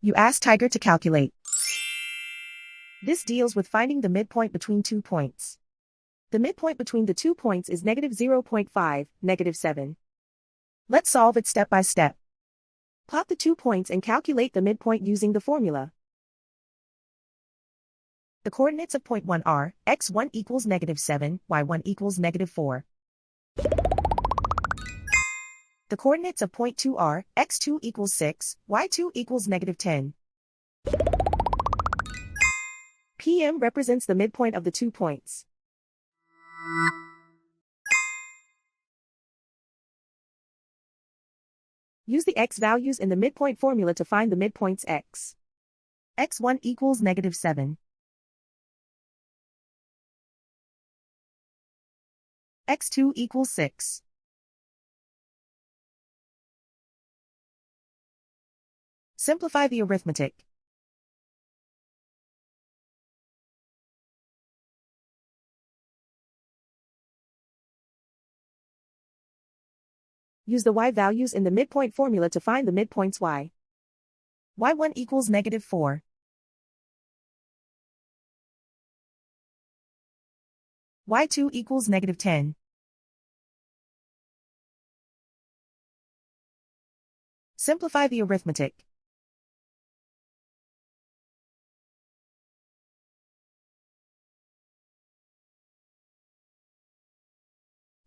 You ask Tiger to calculate. This deals with finding the midpoint between 2 points. The midpoint between the 2 points is -0.5, -7. Let's solve it step by step. Plot the 2 points and calculate the midpoint using the formula. The coordinates of point 1 are x1 equals -7, y1 equals -4. The coordinates of point 2 are x2 equals 6, y2 equals -10. PM represents the midpoint of the 2 points. Use the x values in the midpoint formula to find the midpoints x. x1 equals -7. x2 equals 6. Simplify the arithmetic. Use the y values in the midpoint formula to find the midpoints y. y1 equals -4. y2 equals -10. Simplify the arithmetic.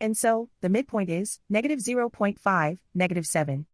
And so, the midpoint is -0.5, -7.